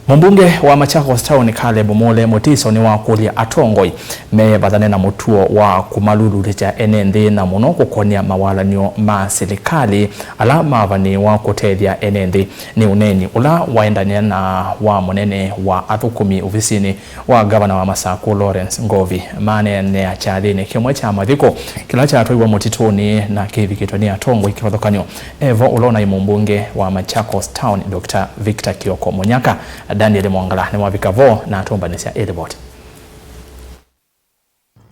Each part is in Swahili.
Mbunge wa Machakos Town Caleb Mule Mutiso ni wakulia atongoi me bathane na mutuo wa kumalululicha enende na muno kukonia mawalanio ma serikali ala mavani wa kutethia enende ni uneni ula waendania na wa munene wa athukumi ofisini wa gavana wa Masako Lawrence Ngovi mane ne achathini kimwe cha mathiko kila cha atwiwa mutituni na kivikitoni atongoi kirothokanio evo ulona mbunge wa Machakos Town Dr. Victor Kioko Munyaka Daniel Mwangala ni mwavikavo na atombanisia Edibot.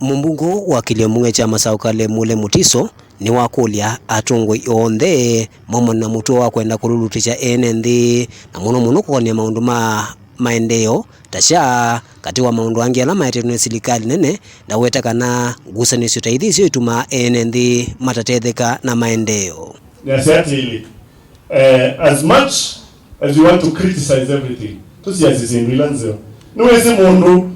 Mumbungo wa Kiliamunge cha Masako Caleb Mule Mutiso ni wakulia atongoi onthe momo na mutuo wa kwenda kululutisha enende na muno kuonia maundu ma maendeo tasha katiwa maundu angi ala maeteno serikali nene na weta kana gusanisho taithisio ituma enende matatetheka na maendeo. As much as you want to criticize everything, tusiyazizindulanzo nuwezi mundu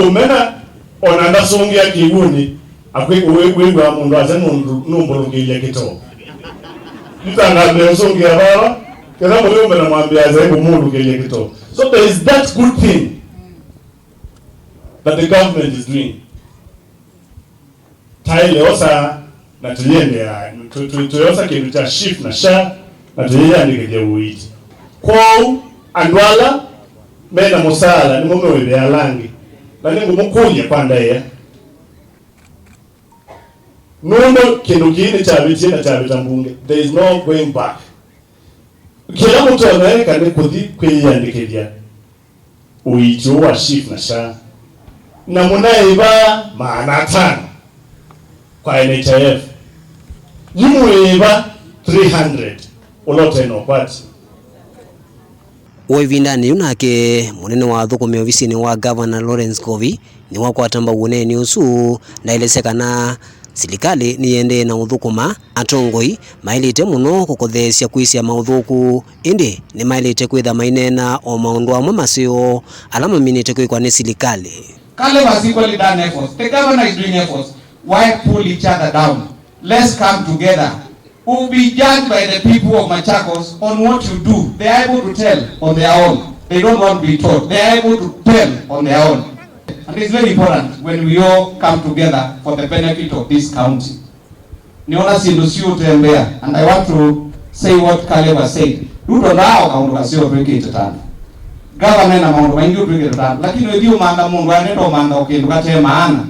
umena onanda songi ya kiguni akwegwa mundu aze mundu numbulugilia kito mtangambe songi ya baba kila mundu umena mwambia aze mundu gilia kito. So there is that good thing that the government is doing. Taile osa na tuyende ya tuyosa kindu cha shift na sha na tuyende andike uiti kwa andwala mena musala ni mume webe alangi na ningu mukunya panda ya nundo kindu kini chabiti na chabita mbunge. There is no going back. Kila mtu anaeka ni kuthi kwiyandikithia uiti wa shift na sha na munaiba maana 5 kwa NHIF yimuiba 300 ulote no kwati Wevindani yunake munene wa thukumi ofisini wa Governor Lawrence Ngovi ni wakwatamba uneni usu na ilesekana serikali ni yende na uthukuma atongoi mailite muno kukothesya kwisia mauthuku indi ni mailite kwitha mainena o maundu amwe masio alama minite kwikwa ni serikali. Caleb has equally done efforts. The governor is doing efforts. Why pull each other down? Let's come together. We'll be judged by the people of Machakos on what you do. They are able to tell on their own. They don't want to be taught. They are able to tell on their own. And it's very important when we all come together for the benefit of this county. Niona sindusiu tembea. And I want to say what Caleb has said. Duto nao kaundu kasio tuweke itatana. Governor na maundu maingi tuweke itatana. Lakini wedio manda mundu aneto manda okendu kate maana.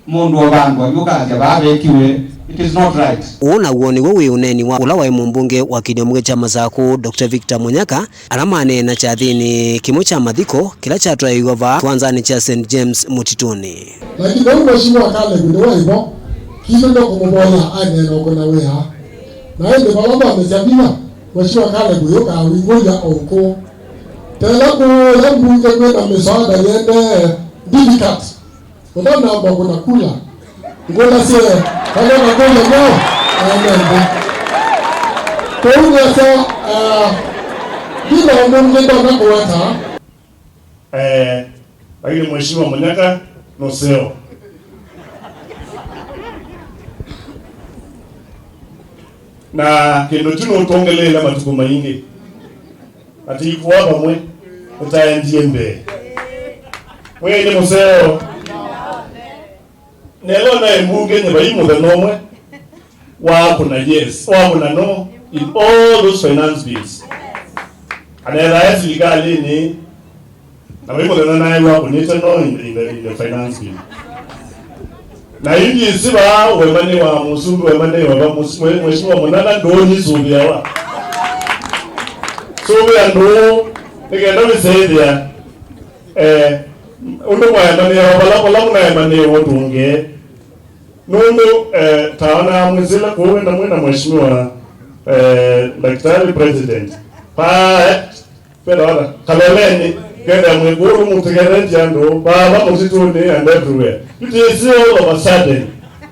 Mundu wa bandu wa yuka ajababe kiwe. It is not right. Uona uoni wewe uneni wa ulawa mbunge wa Kiliamunge cha Masako Dr. Victor Munyaka alamane na chathini kimo cha mathiko kila cha twaiwa kwanzani cha St. James Mutituni. Lakini ndio mheshimiwa Caleb ndio hivyo kile ndio kumbola aneno kuna weha na ile baba ameshabina mheshimiwa Caleb yoka wingoja onko tela ko mbunge kwenda msaada yende divikat ndio naomba kuna kula ngola sie wale magonjwa nao aende kwa hiyo sasa bila mbunge ndio anakuata lakini mheshimiwa Munyaka no seo na kindu tuno utongelela matuko maingi ati ikuwa bamwe utaendie mbe wewe ni museo nelo na mbunge ne bayimu the nomwe wa kuna yes wa kuna no in all those finance bills anela serikali ni na bayimu the na wa kuna no in the finance bill na ingi siba wemane wa musumbi wemane wa mheshimiwa Munana ndoni zubia wa zubia ndo ngenda bisaidia undo kwa yamane wa bala na yamane wotunge nundo taona mwezela kuwenda mwenda mheshimiwa daktari president pa pero kaleleni kenda mweguru mutegereje ando baba muzituni and everywhere it is all of a sudden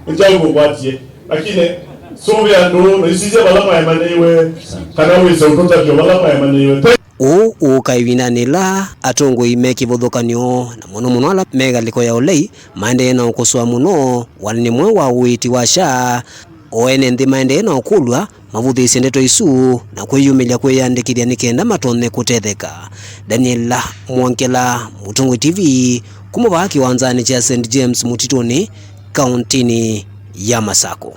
njangu kwatie lakini sobya ndo isije balama yamanewe kana wizo utota byo balama yamanewe o kaivinanila atongo imeki vodhokanyo na muno ala mega liko ya olei maende na ukoswa muno walini mwe wa uiti wa sha oene nthi maende na okulwa mavuthisye ndeto isu na kwiyumilia kwiyandikithia nikenda matone kutetheka. Daniel Mwankela, Mutungwi TV, kuma kiwanzani cha St James Mutituni, kauntini ya Masako.